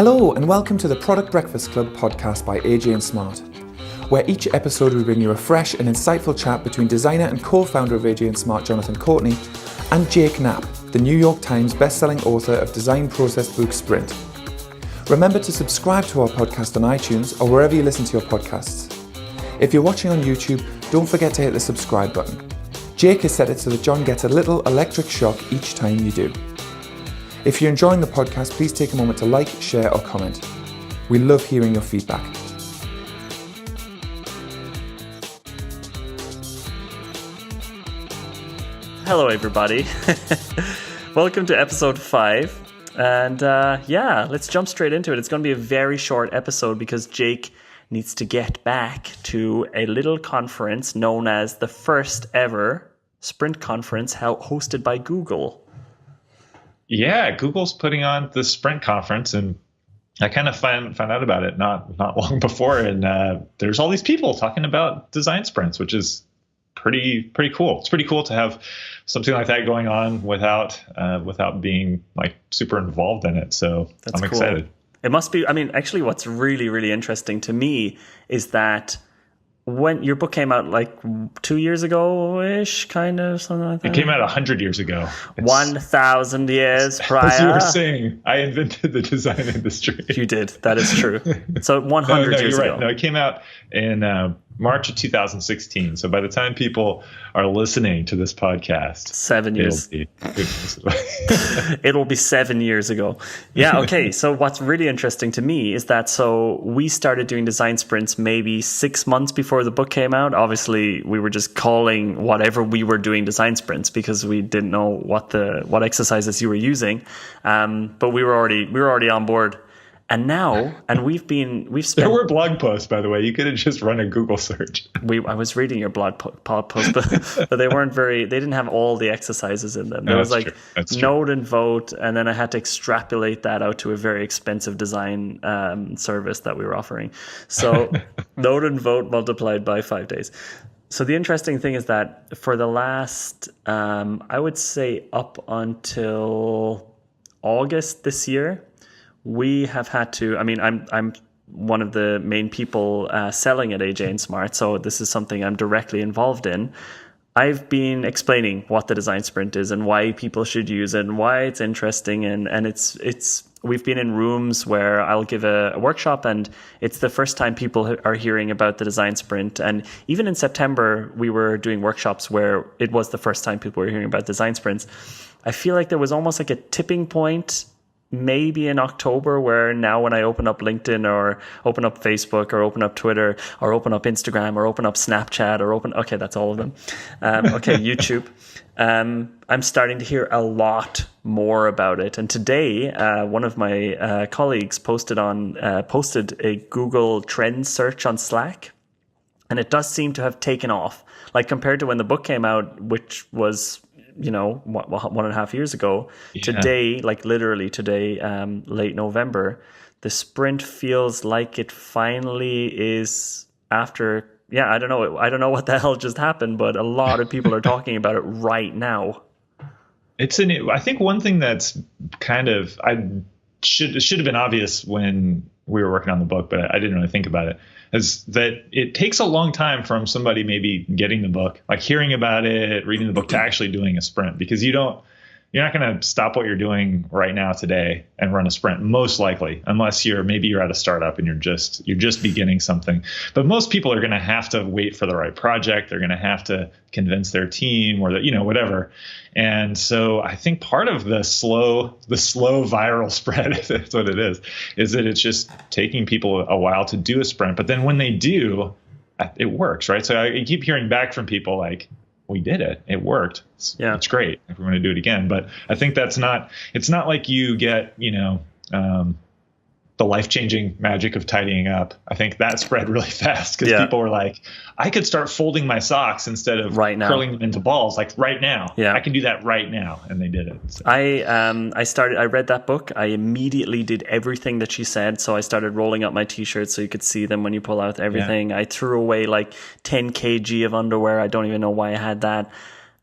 Hello and welcome to the Product Breakfast Club podcast by AJ&Smart, where each episode we bring you a fresh and insightful chat between designer and co-founder of AJ&Smart, Jonathan Courtney, and Jake Knapp, the New York Times best-selling author of design process book Sprint. Remember to subscribe to our podcast on iTunes or wherever you listen to your podcasts. If you're watching on YouTube, don't forget to hit the subscribe button. Jake has set it so that John gets a little electric shock each time you do. If you're enjoying the podcast, please take a moment to like, share or comment. We love hearing your feedback. Hello everybody. Welcome to episode 5. And let's jump straight into it. It's going to be a very short episode because Jake needs to get back to a little conference known as the first ever Sprint conference hosted by Google. Yeah, Google's putting on the Sprint conference, and I kind of found out about it not long before. And there's all these people talking about design sprints, which is pretty cool. It's pretty cool to have something like that going on without being like super involved in it. So I'm excited. It must be. I mean, actually, what's really interesting to me is that when your book came out like 2 years ago-ish, kind of, something like that. It came out 100 years ago. 1,000 years prior. As you were saying, I invented the design industry. You did. That is true. So 100 years ago. Right. No, it came out in March of 2016. So by the time people are listening to this podcast, 7 years. It'll be 7 years ago. Yeah. Okay. So what's really interesting to me is that we started doing design sprints maybe 6 months before the book came out. Obviously, we were just calling whatever we were doing design sprints because we didn't know what exercises you were using. But we were already on board. And now, we've spent... There were blog posts, by the way. You could have just run a Google search. I was reading your blog post, but they weren't they didn't have all the exercises in them. There was like note and vote, and then I had to extrapolate that out to a very expensive design service that we were offering. So note and vote multiplied by 5 days. So the interesting thing is that for the last, I would say up until August this year, we have had to, I'm one of the main people selling at AJ&Smart, so this is something I'm directly involved in. I've been explaining what the design sprint is and why people should use it and why it's interesting. And it's we've been in rooms where I'll give a workshop and it's the first time people are hearing about the design sprint. And even in September, we were doing workshops where it was the first time people were hearing about design sprints. I feel like there was almost like a tipping point maybe in October where now when I open up LinkedIn or open up Facebook or open up Twitter or open up Instagram or open up Snapchat or that's all of them. YouTube. I'm starting to hear a lot more about it. And today, one of my colleagues posted a Google Trends search on Slack. And it does seem to have taken off. Like compared to when the book came out, which was 1.5 years ago. Yeah. Today, like literally today, late November, the sprint feels like it finally is after. Yeah, I don't know what the hell just happened, but a lot of people are talking about it right now. I think one thing that's kind of should have been obvious when we were working on the book, but I didn't really think about it, is that it takes a long time from somebody maybe getting the book, like hearing about it, reading the book, to actually doing a sprint, because you're not going to stop what you're doing right now today and run a sprint, most likely, unless you're at a startup and you're just beginning something. But most people are going to have to wait for the right project. They're going to have to convince their team or whatever. And so I think part of the slow viral spread, if that's what it is that it's just taking people a while to do a sprint. But then when they do, it works, right? So I keep hearing back from people like, we did it. It worked. It's great if we're going to do it again. But I think it's not like you get, the life-changing magic of tidying up. I think that spread really fast because people were like, I could start folding my socks instead of curling them into balls, like right now. Yeah. I can do that right now. And they did it. So. I read that book. I immediately did everything that she said. So I started rolling up my t-shirts so you could see them when you pull out everything. Yeah. I threw away like 10 kg of underwear. I don't even know why I had that.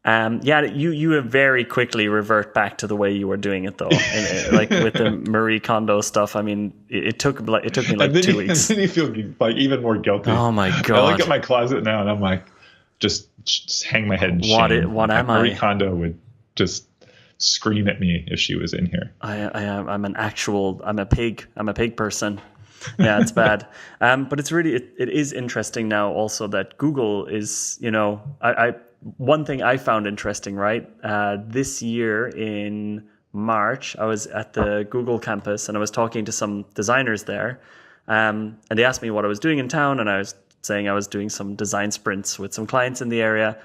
You very quickly revert back to the way you were doing it though, like with the Marie Kondo stuff. I mean, it took me like 2 weeks. And then you feel like even more guilty. Oh my God! I look at my closet now and I'm like, just hang my head in shame. What am I? Marie Kondo would just scream at me if she was in here. I'm a pig person. Yeah, it's bad. But it's really it is interesting now also that Google is, one thing I found interesting, right? This year in March, I was at the Google campus and I was talking to some designers there. And they asked me what I was doing in town, and I was saying I was doing some design sprints with some clients in the area.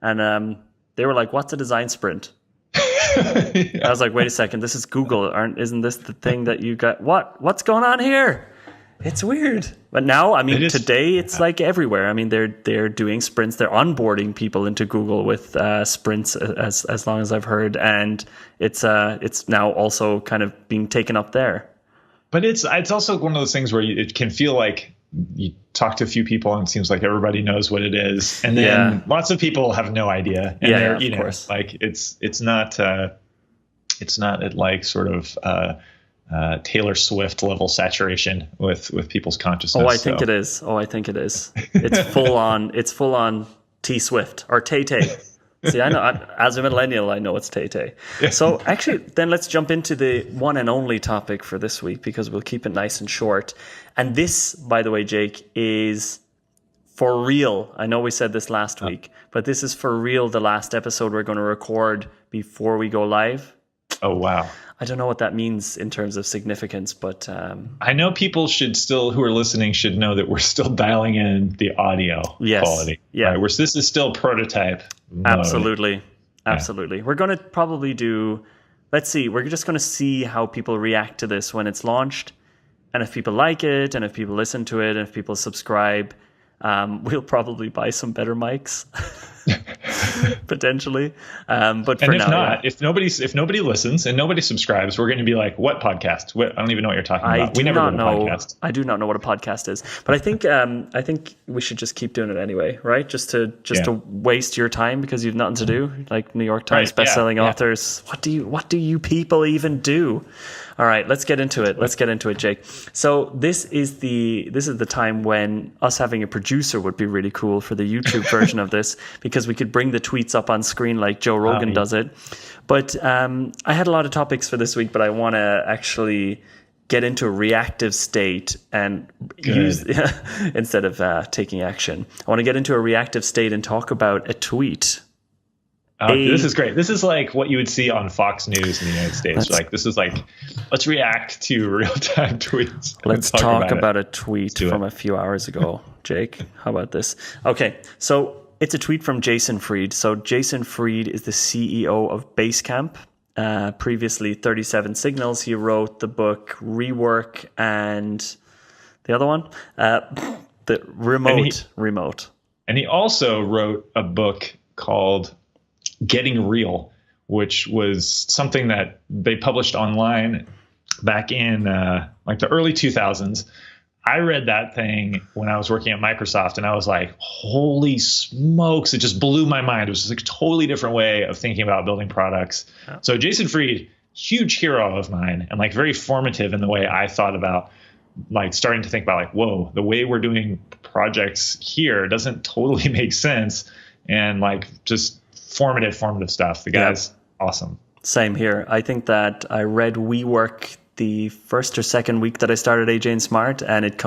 And they were like, "What's a design sprint?" I was like, "Wait a second, this is Google. Isn't this the thing that you got? What's going on here?" It's weird. But now, I mean, today it's like everywhere. I mean, they're doing sprints. They're onboarding people into Google with sprints, as long as I've heard, and it's now also kind of being taken up there. But it's also one of those things where it can feel like you talk to a few people and it seems like everybody knows what it is, and then lots of people have no idea. And of course. Like it's not at like sort of Taylor Swift level saturation with people's consciousness. I think it is. It's full on. It's full on T Swift or Tay Tay. See, I know as a millennial, I know it's Tay Tay. Yeah. So actually, then let's jump into the one and only topic for this week, because we'll keep it nice and short. And this, by the way, Jake, is for real. I know we said this last week, but this is for real. The last episode we're going to record before we go live. Oh, wow. I don't know what that means in terms of significance, but I know people who are listening should know that we're still dialing in the audio quality. Yeah. Right? This is still prototype mode. Absolutely. We're going to probably let's see, we're just going to see how people react to this when it's launched. And if people like it, and if people listen to it, and if people subscribe, we'll probably buy some better mics. Potentially, but for now, if nobody listens and nobody subscribes, we're going to be like, "What podcast? I don't even know what you're talking about." We never did a podcast. I do not know what a podcast is, but I think we should just keep doing it anyway, right? Just to waste your time because you've nothing to do, like New York Times bestselling authors. What do you people even do? All right, let's get into it. Jake. So this is the time when us having a producer would be really cool for the YouTube version of this, because we could bring the tweets up on screen like Joe Rogan does it. But I had a lot of topics for this week, but I want to actually get into a reactive state and use instead of taking action. I want to get into a reactive state and talk about a tweet. This is great. This is like what you would see on Fox News in the United States. This is like, let's react to real-time tweets. Let's talk about a tweet from a few hours ago. Jake, how about this? Okay, so it's a tweet from Jason Fried. So Jason Fried is the CEO of Basecamp. Previously 37 Signals. He wrote the book Rework and the other one, the Remote. And he also wrote a book called Getting Real, which was something that they published online back in like the early 2000s. I read that thing when I was working at Microsoft, and I was like, holy smokes, it just blew my mind. It was just like a totally different way of thinking about building products. Yeah. So Jason Fried, huge hero of mine, and like very formative in the way I thought about like starting to think about like, whoa, the way we're doing projects here doesn't totally make sense. And like just formative stuff. The guy's awesome. Same here. I think that I read WeWork the first or second week that I started AJ&Smart, and it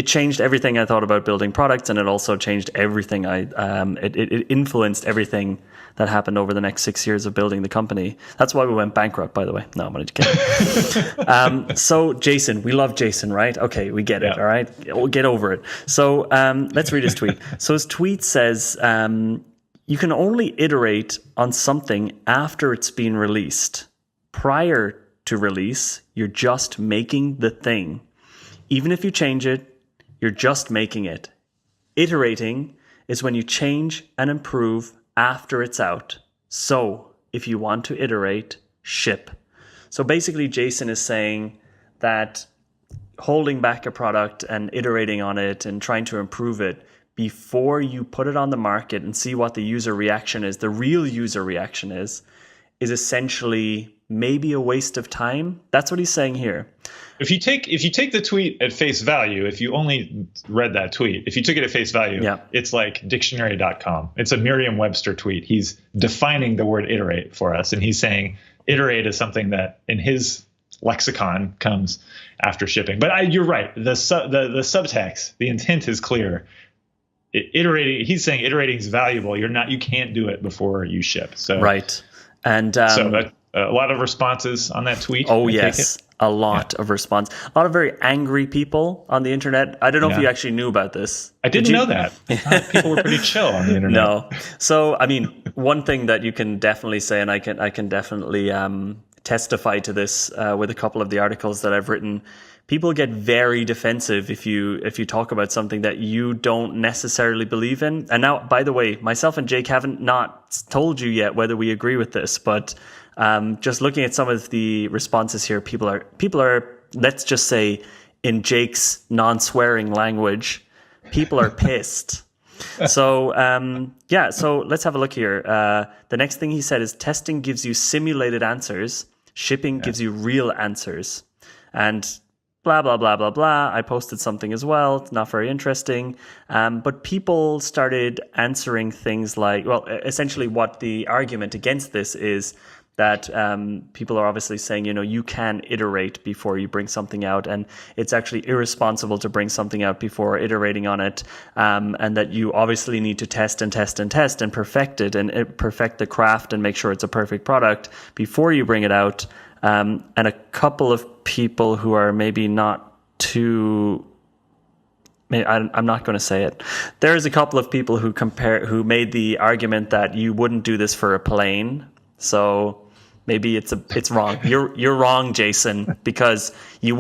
changed everything I thought about building products, and it also changed everything it influenced everything that happened over the next 6 years of building the company. That's why we went bankrupt, by the way. No, I'm only kidding. So Jason, we love Jason, right? Okay, we get it, all right? We'll get over it. So let's read his tweet. So his tweet says, you can only iterate on something after it's been released. Prior to release, you're just making the thing. Even if you change it, you're just making it. Iterating is when you change and improve after it's out. So if you want to iterate, ship. So basically, Jason is saying that holding back a product and iterating on it and trying to improve it before you put it on the market and see what the user reaction is, the real user reaction is essentially maybe a waste of time. That's what he's saying here. If you take the tweet at face value, if you only read that tweet, if you took it at face value, it's like dictionary.com. It's a Merriam-Webster tweet. He's defining the word iterate for us, and he's saying iterate is something that in his lexicon comes after shipping. But you're right. The subtext, the intent is clear. Iterating, he's saying iterating is valuable. You can't do it before you ship. So right. And so a lot of responses on that tweet. Oh, yes. A lot of response. A lot of very angry people on the internet. I don't know if you actually knew about this. I didn't know that. I thought people were pretty chill on the internet. No. So, I mean, one thing that you can definitely say, and I can definitely testify to this with a couple of the articles that I've written, people get very defensive if you talk about something that you don't necessarily believe in. And now, by the way, myself and Jake haven't not told you yet whether we agree with this, but just looking at some of the responses here, people are, let's just say in Jake's non-swearing language, people are pissed. So, so let's have a look here. The next thing he said is testing gives you simulated answers. Shipping gives you real answers. And blah, blah, blah, blah, blah. I posted something as well. It's not very interesting. But people started answering things like, well, essentially what the argument against this is that people are obviously saying, you can iterate before you bring something out, and it's actually irresponsible to bring something out before iterating on it, and that you obviously need to test and test and test and perfect it and perfect the craft and make sure it's a perfect product before you bring it out. And a couple of people who are maybe not too... I'm not going to say it. There's a couple of people who made the argument that you wouldn't do this for a plane. So maybe it's wrong. You're wrong, Jason, because you'd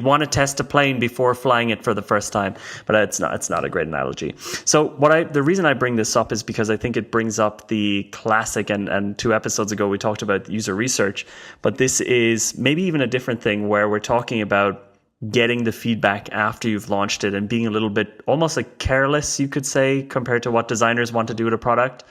want to test a plane before flying it for the first time. But it's not a great analogy. So the reason I bring this up is because I think it brings up the classic, and 2 episodes ago we talked about user research, but this is maybe even a different thing where we're talking about getting the feedback after you've launched it and being a little bit almost like careless, you could say, compared to what designers want to do with a product.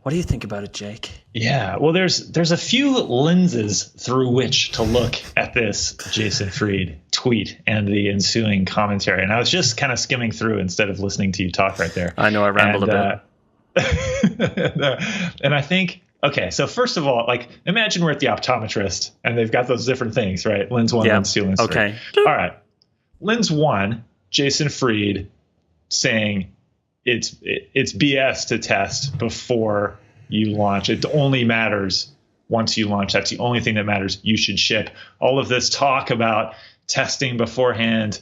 What do you think about it, Jake? Yeah, well, there's a few lenses through which to look at this Jason Fried tweet and the ensuing commentary. And I was just kind of skimming through instead of listening to you talk right there. I know I rambled a bit. And I think, okay, so first of all, like imagine we're at the optometrist and they've got those different things, right? Lens 1, lens 2, lens 3. Okay. All right. Lens 1, Jason Fried saying, it's BS to test before you launch. It only matters once you launch. That's the only thing that matters. You should ship. All of this talk about testing beforehand,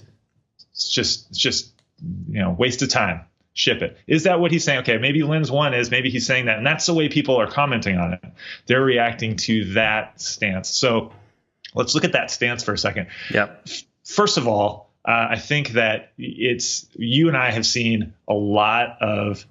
it's just waste of time. Ship it. Is that what he's saying? Okay, maybe lens 1 is, maybe he's saying that, and that's the way people are commenting on it. They're reacting to that stance. So let's look at that stance for a second. Yeah. First of all, I think that you and I have seen a lot of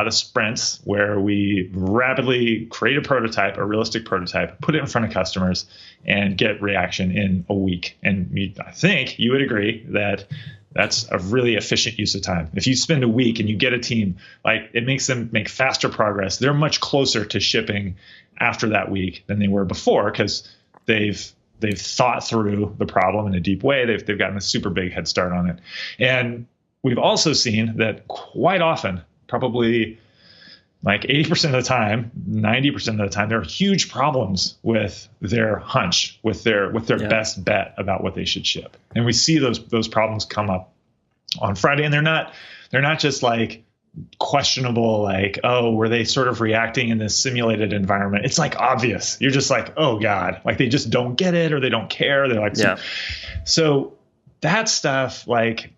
sprints where we rapidly create a prototype, a realistic prototype, put it in front of customers, and get reaction in a week. And I think you would agree that that's a really efficient use of time. If you spend a week and you get a team, like it makes them make faster progress. They're much closer to shipping after that week than they were before because they've thought through the problem in a deep way. They've gotten a super big head start on it. And we've also seen that quite often, probably like 80% of the time, 90% of the time, there are huge problems with their hunch, with their best bet about what they should ship. And we see those problems come up on Friday, and they're not just like questionable, like, oh, were they sort of reacting in this simulated environment? It's like obvious. You're just like, oh God, like they just don't get it or they don't care. They're like, so that stuff, like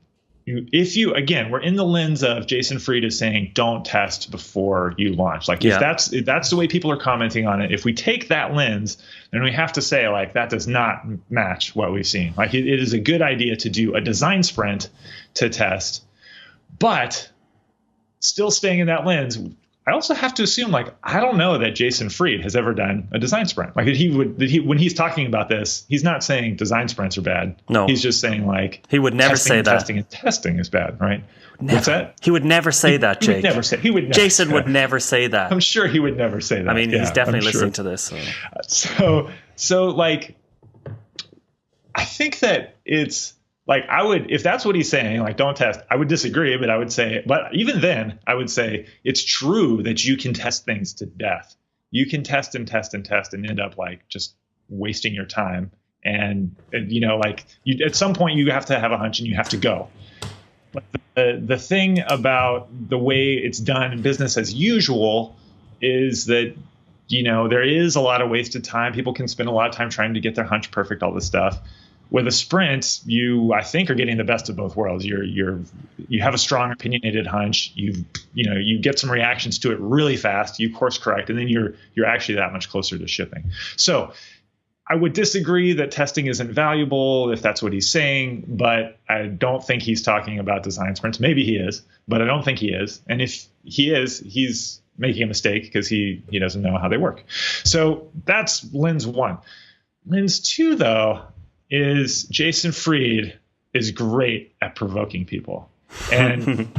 again, we're in the lens of Jason Fried is saying, don't test before you launch. Like if that's the way people are commenting on it, if we take that lens, then we have to say like, that does not match what we've seen. Like it is a good idea to do a design sprint to test, but still staying in that lens, I also have to assume, like, I don't know that Jason Fried has ever done a design sprint. Like, when he's talking about this, he's not saying design sprints are bad. No, he's just saying, like, he would never say that. Testing is bad, right? Never. What's that? He would never say that, Jake. Jason would never say that. I'm sure he would never say that. I mean, he's definitely listening to this. So like, I think that it's like, if that's what he's saying, like, don't test, I would disagree, but I would say, but even then I would say it's true that you can test things to death. You can test and test and test and end up like just wasting your time. And like, at some point you have to have a hunch and you have to go. But the thing about the way it's done in business as usual is that, there is a lot of wasted time. People can spend a lot of time trying to get their hunch perfect, all this stuff. With a sprint, you, I think, are getting the best of both worlds. You have a strong opinionated hunch. You get some reactions to it really fast. You course correct, and then you're actually that much closer to shipping. So I would disagree that testing isn't valuable if that's what he's saying, but I don't think he's talking about design sprints. Maybe he is, but I don't think he is. And if he is, he's making a mistake because he doesn't know how they work. So that's lens 1. Lens 2, though, is Jason Fried is great at provoking people, and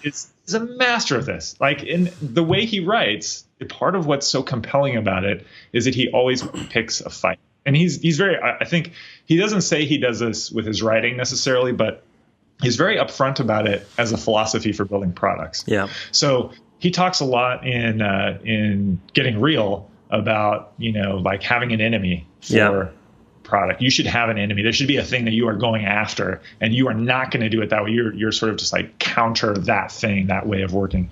is a master of this. Like, in the way he writes, part of what's so compelling about it is that he always picks a fight, and he's very. I think he doesn't say he does this with his writing necessarily, but he's very upfront about it as a philosophy for building products. Yeah. So he talks a lot in Getting Real about like having an enemy for product. You should have an enemy. There should be a thing that you are going after, and you are not going to do it that way. You're sort of just like counter that thing, that way of working.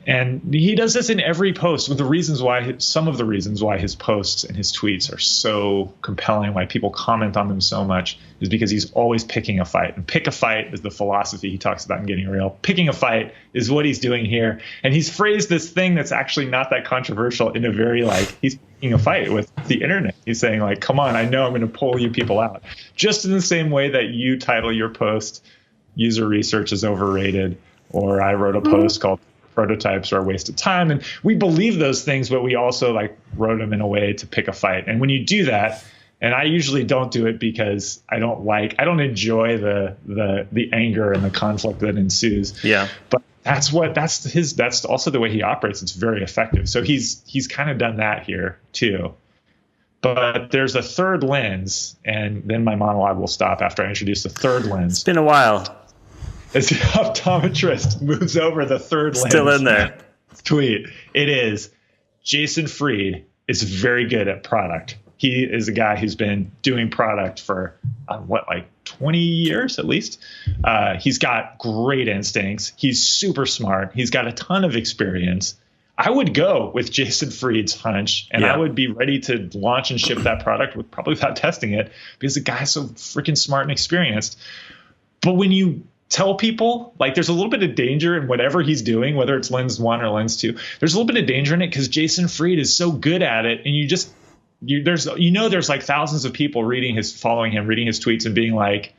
And he does this in every post. Some of the reasons why his posts and his tweets are so compelling, why people comment on them so much, is because he's always picking a fight. And pick a fight is the philosophy he talks about in Getting Real. Picking a fight is what he's doing here. And he's phrased this thing that's actually not that controversial in a very, like, he's picking a fight with the internet. He's saying, like, come on, I know I'm going to pull you people out. Just in the same way that you title your post, user research is overrated, or I wrote a post called prototypes are a waste of time. And we believe those things, but we also like wrote them in a way to pick a fight. And when you do that, and I usually don't do it because I don't enjoy the anger and the conflict that ensues. Yeah. But that's also the way he operates. It's very effective. So he's kind of done that here too. But there's a third lens, and then my monologue will stop after I introduce the third lens. It's been a while. As the optometrist moves over the third lens. Still in there. Tweet. It is Jason Fried is very good at product. He is a guy who's been doing product for, 20 years at least. He's got great instincts. He's super smart. He's got a ton of experience. I would go with Jason Fried's hunch, and I would be ready to launch and ship that product probably without testing it, because the guy's so freaking smart and experienced. But when you tell people, like, there's a little bit of danger in whatever he's doing, whether it's lens 1 or lens 2, there's a little bit of danger in it because Jason Fried is so good at it. And there's like thousands of people following him, reading his tweets and being like,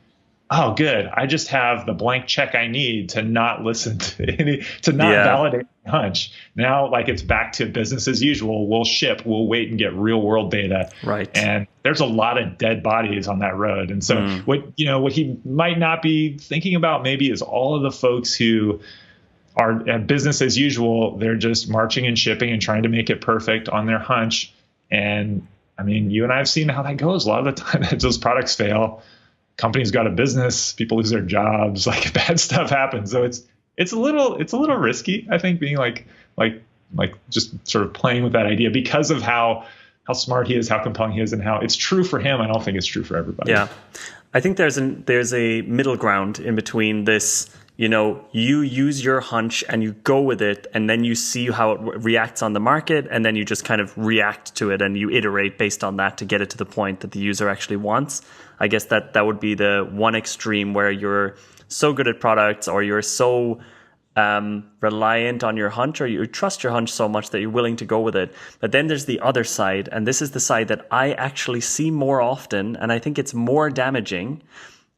oh, good, I just have the blank check I need to not listen to validate my hunch. Now, like, it's back to business as usual. We'll ship, we'll wait and get real world data. Right. And there's a lot of dead bodies on that road. And so what he might not be thinking about maybe is all of the folks who are at business as usual. They're just marching and shipping and trying to make it perfect on their hunch. And I mean, you and I have seen how that goes. A lot of the time those products fail. Companies go out of business, people lose their jobs, like, bad stuff happens. So it's a little risky, I think, being like just sort of playing with that idea because of how smart he is, how compelling he is, and how it's true for him. I don't think it's true for everybody. Yeah. I think there's a middle ground in between this. You use your hunch and you go with it, and then you see how it reacts on the market, and then you just kind of react to it and you iterate based on that to get it to the point that the user actually wants. I guess that would be the one extreme, where you're so good at products, or you're so reliant on your hunch, or you trust your hunch so much that you're willing to go with it. But then there's the other side, and this is the side that I actually see more often, and I think it's more damaging,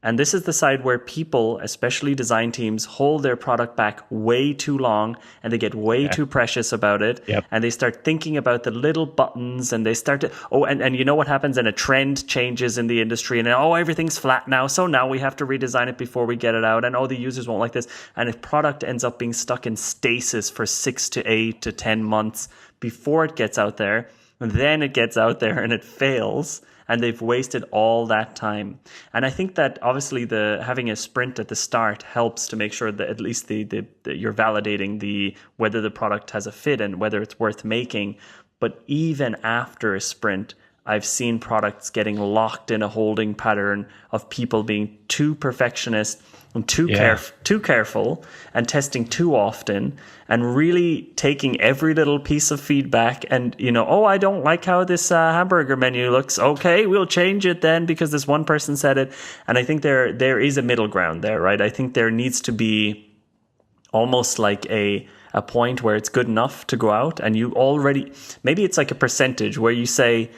And this is the side where people, especially design teams, hold their product back way too long, and they get way too precious about it. Yep. And they start thinking about the little buttons, and they start to, and you know what happens? And a trend changes in the industry, and everything's flat now. So now we have to redesign it before we get it out. And the users won't like this. And if product ends up being stuck in stasis for 6 to 8 to 10 months before it gets out there, and then it gets out there and it fails, and they've wasted all that time. And I think that obviously having a sprint at the start helps to make sure that at least you're validating whether the product has a fit and whether it's worth making. But even after a sprint, I've seen products getting locked in a holding pattern of people being too perfectionist and too careful and testing too often, and really taking every little piece of feedback and, I don't like how this hamburger menu looks. Okay, we'll change it then because this one person said it. And I think there is a middle ground there, right? I think there needs to be almost like a point where it's good enough to go out, and you already, maybe it's like a percentage where you say,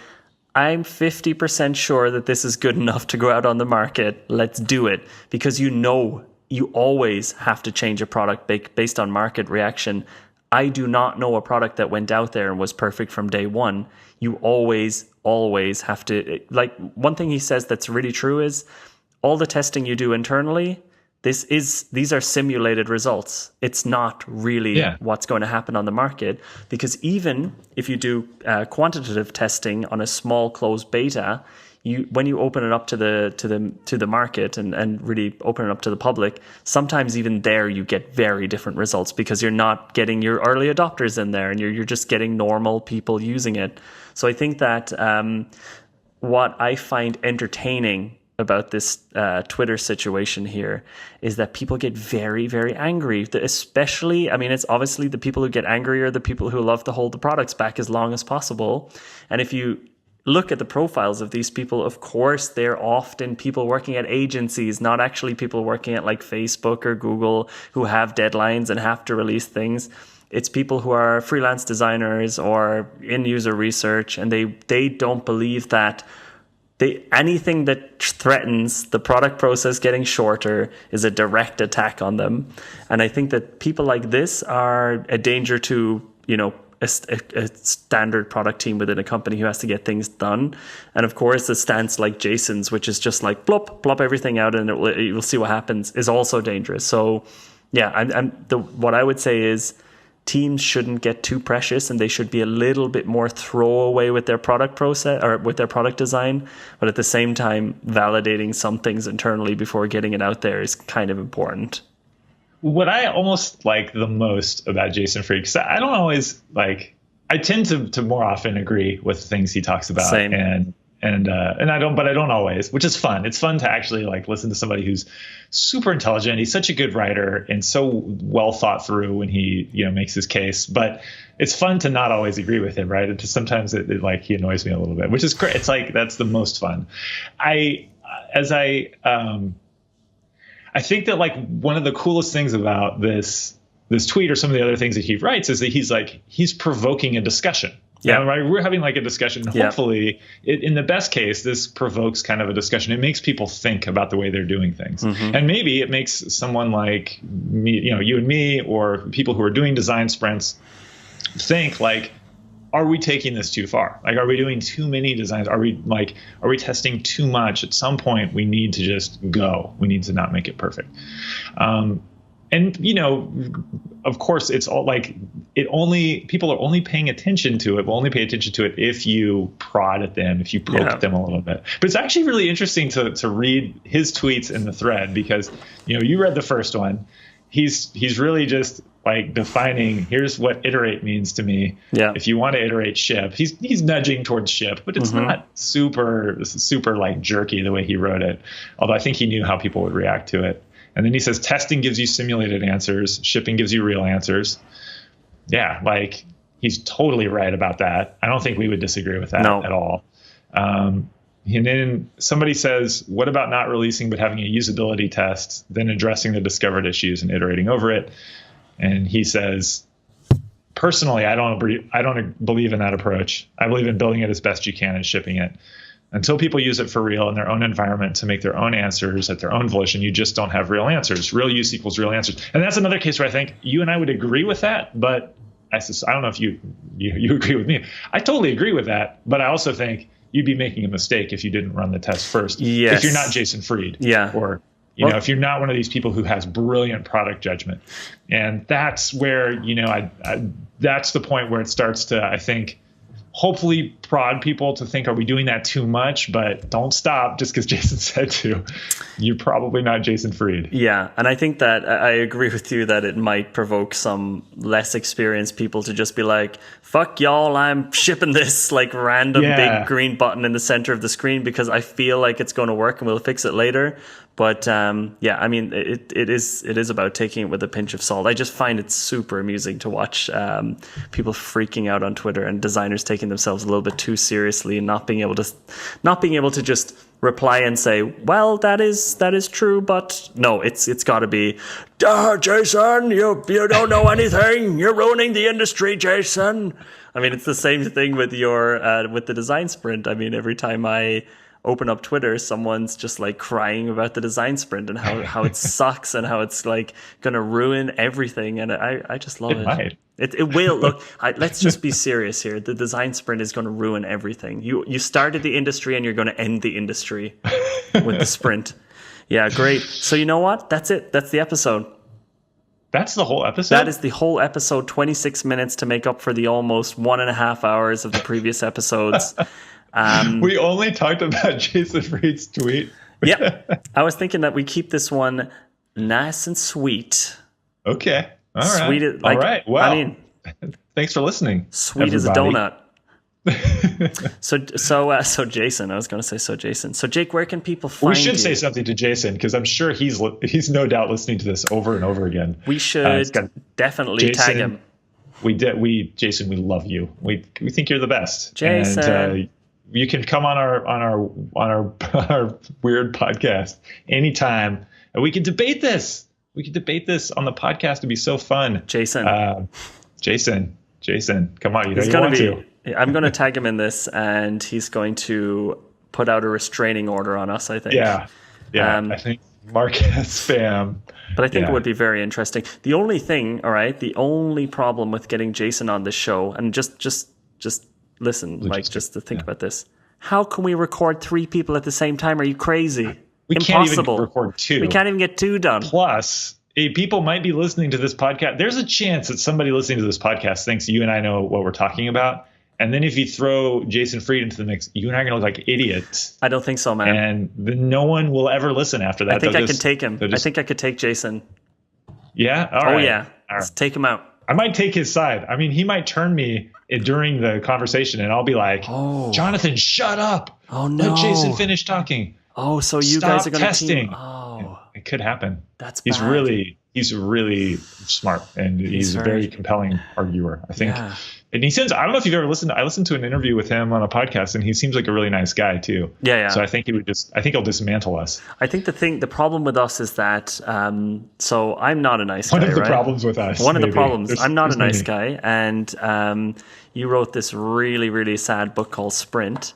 I'm 50% sure that this is good enough to go out on the market. Let's do it. Because you always have to change a product based on market reaction. I do not know a product that went out there and was perfect from day one. You always have to, like, one thing he says that's really true is all the testing you do internally, these are simulated results. It's not really what's going to happen on the market, because even if you do quantitative testing on a small closed beta, when you open it up to the market and really open it up to the public, sometimes even there you get very different results because you're not getting your early adopters in there, and you're just getting normal people using it. So I think that what I find entertaining about this Twitter situation here is that people get very, very angry. Especially, it's obviously the people who get angry are the people who love to hold the products back as long as possible. And if you look at the profiles of these people, of course, they're often people working at agencies, not actually people working at like Facebook or Google who have deadlines and have to release things. It's people who are freelance designers or in user research, and they don't believe that anything that threatens the product process getting shorter is a direct attack on them. And I think that people like this are a danger to, a standard product team within a company who has to get things done. And of course, a stance like Jason's, which is just like plop everything out and you'll see what happens, is also dangerous. So yeah, what I would say is teams shouldn't get too precious, and they should be a little bit more throwaway with their product process or with their product design. But at the same time, validating some things internally before getting it out there is kind of important. What I almost like the most about Jason Fried, because I don't always I tend to more often agree with things he talks about. Same. And I don't always, which is fun. It's fun to actually listen to somebody who's super intelligent. He's such a good writer and so well thought through when he, makes his case, but it's fun to not always agree with him. Right. Sometimes he annoys me a little bit, which is great. It's that's the most fun. I think that one of the coolest things about this tweet or some of the other things that he writes is that he's provoking a discussion. Yeah, right. We're having a discussion. Hopefully, in the best case, this provokes kind of a discussion. It makes people think about the way they're doing things, and maybe it makes someone like me, you and me, or people who are doing design sprints, think are we taking this too far? Are we doing too many designs? Are we testing too much? At some point, we need to just go. We need to not make it perfect. And, of course, it's all people are only paying attention to it. Will only pay attention to it if you prod at them, if you poke at them a little bit. But it's actually really interesting to read his tweets in the thread, because, you read the first one. He's really just defining, here's what iterate means to me. Yeah. If you want to iterate, ship. He's nudging towards ship, but it's not super jerky the way he wrote it. Although I think he knew how people would react to it. And then he says, testing gives you simulated answers. Shipping gives you real answers. Yeah, he's totally right about that. I don't think we would disagree with that at all. And then somebody says, what about not releasing but having a usability test, then addressing the discovered issues and iterating over it? And he says, personally, I don't believe in that approach. I believe in building it as best you can and shipping it. Until people use it for real in their own environment to make their own answers at their own volition, you just don't have real answers. Real use equals real answers. And that's another case where I think you and I would agree with that, but I don't know if you agree with me. I totally agree with that, but I also think you'd be making a mistake if you didn't run the test first. Yes. If you're not Jason Fried. Yeah. Or you know, if you're not one of these people who has brilliant product judgment. And that's where, that's the point where it starts to, I think, hopefully prod people to think, are we doing that too much? But don't stop just because Jason said to. You're probably not Jason Fried. Yeah, and I think that I agree with you that it might provoke some less experienced people to just be like, fuck y'all, I'm shipping this like random big green button in the center of the screen because I feel like it's going to work and we'll fix it later. But I mean, it is about taking it with a pinch of salt. I just find it super amusing to watch people freaking out on Twitter and designers taking themselves a little bit too seriously and not being able to just reply and say, well, that is true, but no, it's got to be, Jason, you don't know anything. You're ruining the industry, Jason. I mean, it's the same thing with with the design sprint. I mean, every time I open up Twitter, someone's just like crying about the design sprint and how it sucks and how it's like going to ruin everything. And I just love it. It will. Look, let's just be serious here. The design sprint is going to ruin everything. You started the industry and you're going to end the industry with the sprint. Yeah, great. So you know what? That's it. That's the episode. That's the whole episode? That is the whole episode, 26 minutes to make up for the almost 1.5 hours of the previous episodes. We only talked about Jason Fried's tweet. Yeah. I was thinking that we keep this one nice and sweet. Okay. All right. Sweet, all right. Well, I mean, thanks for listening. Sweet as a donut. So Jason, I was going to say, Jason. So Jake, where can people find you? We should say something to Jason because I'm sure he's no doubt listening to this over and over again. We should definitely tag him. Jason, we love you. We think you're the best. Jason. And, you can come on our weird podcast anytime, and we can debate this. We can debate this on the podcast. It'd be so fun. Jason, come on! You want to. I'm going to tag him in this, and he's going to put out a restraining order on us, I think. Yeah. I think mark as spam. But I think it would be very interesting. The only thing, all right, the only problem with getting Jason on this show, and just listen, like, just to think about this. How can we record 3 people at the same time? Are you crazy? We Impossible. Can't even record 2. We can't even get 2 done. Plus, people might be listening to this podcast. There's a chance that somebody listening to this podcast thinks you and I know what we're talking about. And then if you throw Jason Fried into the mix, you and I are going to look like idiots. I don't think so, man. And then no one will ever listen after that. I think I can take him. I think I could take Jason. Yeah? All right. Oh, yeah. Let's take him out. I might take his side. I mean, he might turn me during the conversation, and I'll be like, Jonathan, shut up. Oh, no. Let Jason finish talking. Oh, so you guys are going to testing. Oh. It could happen. That's bad. He's really smart, and he's a very compelling arguer, I think. Yeah. And he seems, I don't know if you've ever listened. I listened to an interview with him on a podcast, and he seems like a really nice guy too. Yeah. So I think he'll dismantle us. I think the problem with us is that, so I'm not a nice guy. One of the problems with us. One of the problems. I'm not a nice guy. And you wrote this really, really sad book called Sprint.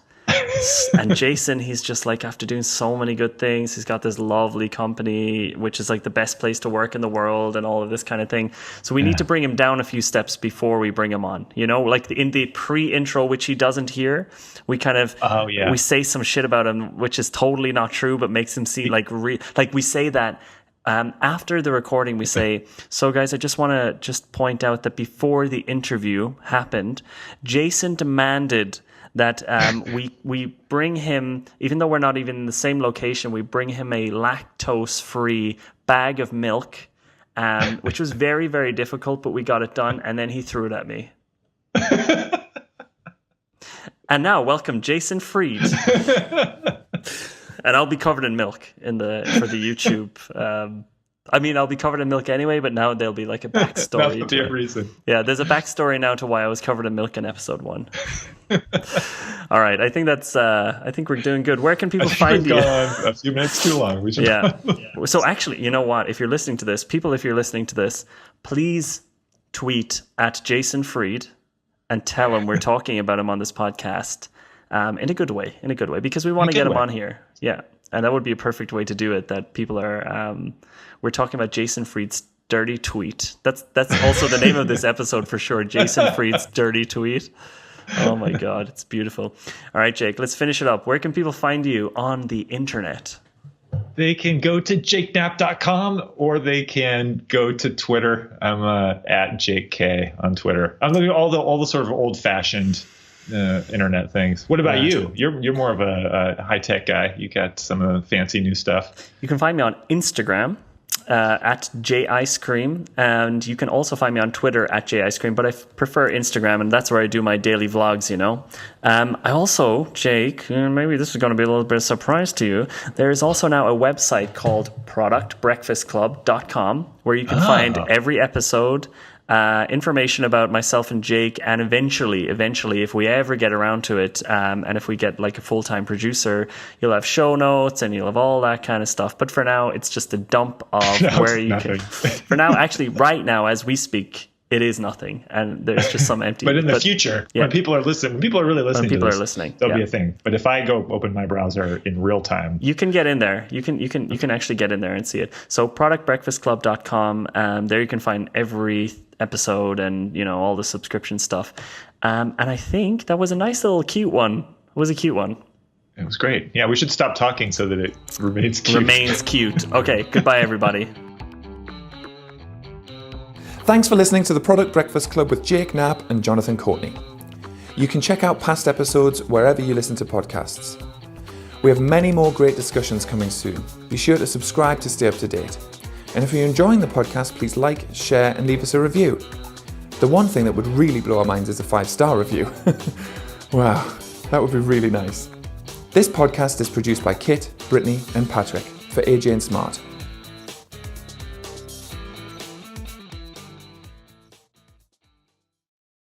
And Jason, he's just like, after doing so many good things, he's got this lovely company, which is like the best place to work in the world and all of this kind of thing. So we need to bring him down a few steps before we bring him on, like in the pre-intro, which he doesn't hear, we kind of, we say some shit about him, which is totally not true, but makes him seem like we say that. After the recording, we say, so guys, I just want to point out that before the interview happened, Jason demanded that we bring him, even though we're not even in the same location, we bring him a lactose-free bag of milk, which was very, very difficult, but we got it done, and then he threw it at me. And now, welcome Jason Fried. And I'll be covered in milk for the YouTube. I'll be covered in milk anyway, but now there'll be like a backstory. That'll be a reason. Yeah, there's a backstory now to why I was covered in milk in episode 1. All right, I think we're doing good. Where can people find you? Gone a few minutes too long. Yeah. So actually, you know what? If you're listening to this, please tweet at Jason Fried and tell him we're talking about him on this podcast. in a good way, because we want to get them on here. Yeah. And that would be a perfect way to do it, that people are, we're talking about Jason Fried's dirty tweet. That's also the name of this episode for sure. Jason Fried's dirty tweet. Oh my God, it's beautiful. All right, Jake, let's finish it up. Where can people find you on the internet? They can go to jakeknapp.com or they can go to Twitter. I'm at Jake K on Twitter. I'm doing all the sort of old fashioned internet things. What about you? You're more of a high tech guy. You got some fancy new stuff. You can find me on Instagram at JIceCream, and you can also find me on Twitter at JIceCream, but I prefer Instagram, and that's where I do my daily vlogs, you know. I also, Jake, maybe this is going to be a little bit of a surprise to you, there is also now a website called productbreakfastclub.com where you can find every episode, information about myself and Jake, and eventually, if we ever get around to it, and if we get like a full-time producer, you'll have show notes and you'll have all that kind of stuff. But for now, it's just a dump of where you can. For now, actually, right now, as we speak, it is nothing, and there's just some empty. But in the future, when people are listening, when people are really listening, there'll be a thing. But if I go open my browser in real time, you can get in there. You can actually get in there and see it. So productbreakfastclub.com. There you can find every episode and, you know, all the subscription stuff. And I think that was a nice little cute one. It was a cute one. It was great. Yeah, we should stop talking so that it remains cute. Okay, goodbye, everybody. Thanks for listening to the Product Breakfast Club with Jake Knapp and Jonathan Courtney. You can check out past episodes wherever you listen to podcasts. We have many more great discussions coming soon. Be sure to subscribe to stay up to date. And if you're enjoying the podcast, please like, share, and leave us a review. The one thing that would really blow our minds is a 5-star review. Wow, that would be really nice. This podcast is produced by Kit, Brittany, and Patrick for AJ&Smart.